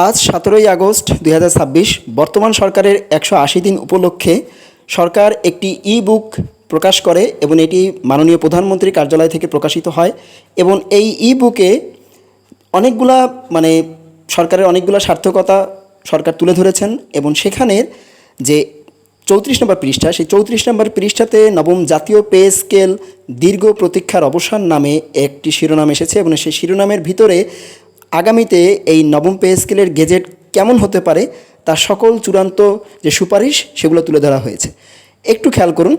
আজ 17ই আগস্ট 2026 বর্তমান সরকারের 180 দিন উপলক্ষে সরকার একটি ই বুক প্রকাশ করে এবং এটি মাননীয় প্রধানমন্ত্রীর কার্যালয় থেকে প্রকাশিত হয় এবং এই ই বুকে অনেকগুলা সরকারের অনেকগুলা সার্থকতা সরকার তুলে ধরেছেন এবং সেখানের যে 34 নম্বর পৃষ্ঠা, সেই 34 নম্বর পৃষ্ঠাতে নবম জাতীয় পে স্কেল দীর্ঘ প্রতীক্ষার অবসান নামে একটি শিরোনাম এসেছে এবং সেই শিরোনামের ভিতরে আগামীতে এই নবম পে স্কেলের গেজেট কেমন হতে পারে তার সকল চূড়ান্ত যে সুপারিশ সেগুলো তুলে ধরা হয়েছে। একটু খেয়াল করুন,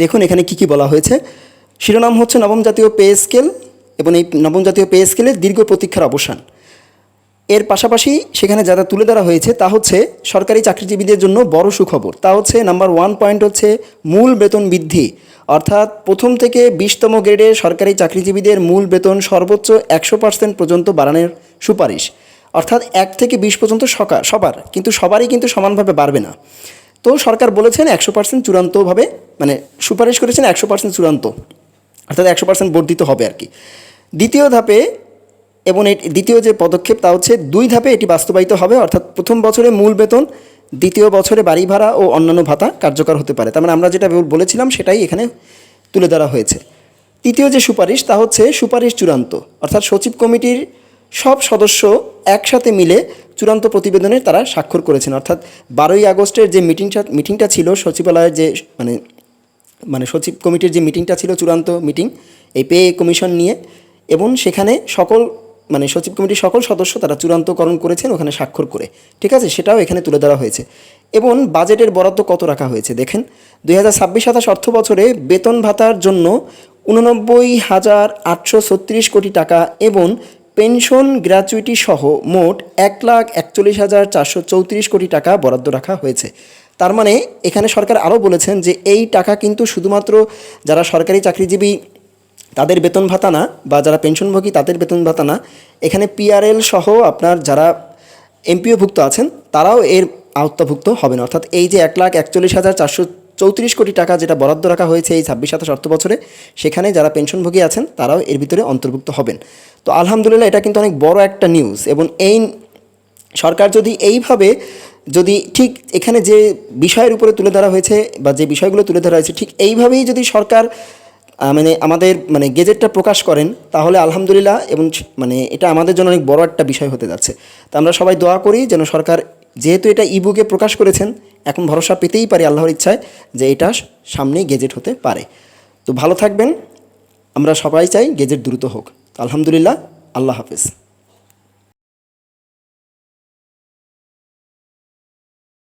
দেখুন এখানে কি কি বলা হয়েছে। শিরোনাম হচ্ছে নবম জাতীয় পে স্কেল এবং এই নবম জাতীয় পে স্কেলের দীর্ঘ প্রতীক্ষার অবসান। এর পাশাপাশি সেখানে যা যা তুলে ধরা হয়েছে তা হচ্ছে সরকারি চাকরিজীবীদের জন্য বড় সুখবর। তা হচ্ছে নাম্বার 1 পয়েন্ট হচ্ছে মূল বেতন বৃদ্ধি, অর্থাৎ প্রথম থেকে 20তম গ্রেডে সরকারি চাকরিজীবীদের মূল বেতন সর্বোচ্চ 100% পর্যন্ত বাড়ানোর সুপারিশ। অর্থাৎ 1 থেকে 20 পর্যন্ত সবার, কিন্তু সবারই কিন্তু সমানভাবে বাড়বে না। তো সরকার বলেছেন 100% চূড়ান্তভাবে সুপারিশ করেছেন 100% চূড়ান্ত, অর্থাৎ 100% বর্ধিত হবে আর কি। দ্বিতীয় ধাপে এবং দ্বিতীয় যে পদক্ষেপ তা হচ্ছে 2 ধাপে এটি বাস্তবায়িত হবে, অর্থাৎ প্রথম বছরে মূল বেতন, দ্বিতীয় বছরে বাড়ি ভাড়া ও অন্যান্য ভাতা কার্যকর হতে পারে। তার মানে আমরা যেটা বলেছিলাম সেটাই এখানে তুলে ধরা হয়েছে। তৃতীয় যে সুপারিশ তা হচ্ছে সুপারিশ চূড়ান্ত, অর্থাৎ সচিব কমিটির সব সদস্য একসাথে মিলে চূড়ান্ত প্রতিবেদনের তারা স্বাক্ষর করেছেন। অর্থাৎ 12ই আগস্টের যে মিটিংটা ছিল সচিবালয়ের যে সচিব কমিটির যে মিটিংটা ছিল, চূড়ান্ত মিটিং এই পে কমিশন নিয়ে, এবং সেখানে সচিব কমিটির সকল সদস্য তারা চূড়ান্তকরণ করেছেন ওখানে স্বাক্ষর করে, ঠিক আছে, সেটাও এখানে তুলে ধরা হয়েছে। এবং বাজেটের বরাদ্দ কত রাখা হয়েছে দেখেন, 2026-27 অর্থ বছরে বেতন ভাতার জন্য 89,836 কোটি টাকা এবং পেনশন গ্র্যাচুইটি সহ মোট 1,41,434 কোটি টাকা বরাদ্দ রাখা হয়েছে। তার মানে এখানে সরকার আরও বলেছেন যে এই টাকা কিন্তু শুধুমাত্র যারা সরকারি চাকরিজীবী তাদের বেতন ভাতা না, বা যারা পেনশনভোগী তাদের বেতন ভাতা না, এখানে পিআরএল সহ আপনার যারা এমপিওভুক্ত আছেন তারাও এর আওতাভুক্ত হবেন। অর্থাৎ এই যে 1,41,434 কোটি টাকা যেটা বরাদ্দ রাখা হয়েছে এই 26-27 অর্থ বছরে, সেখানে যারা পেনশনভোগী আছেন তারাও এর ভিতরে অন্তর্ভুক্ত হবেন। তো আলহামদুলিল্লাহ, এটা কিন্তু অনেক বড় একটা নিউজ। এবং এই সরকার যদি ঠিক এখানে যে বিষয়ের উপরে তুলে ধরা হয়েছে বা যে বিষয়গুলো তুলে ধরা হয়েছে ঠিক এইভাবেই যদি সরকার আমাদের গেজেটটা প্রকাশ করেন তাহলে আলহামদুলিল্লাহ, এবং এটা আমাদের জন্য অনেক বড় একটা বিষয় হতে যাচ্ছে। তো আমরা সবাই দোয়া করি যেন সরকার, যেহেতু এটা ইবুকে প্রকাশ করেছেন, এখন ভরসা পেতেই পারি আল্লাহর ইচ্ছায় যে এটা সামনেই গেজেট হতে পারে। তো ভালো থাকবেন, আমরা সবাই চাই গেজেট দ্রুত হোক। আলহামদুলিল্লাহ, আল্লাহ হাফেজ।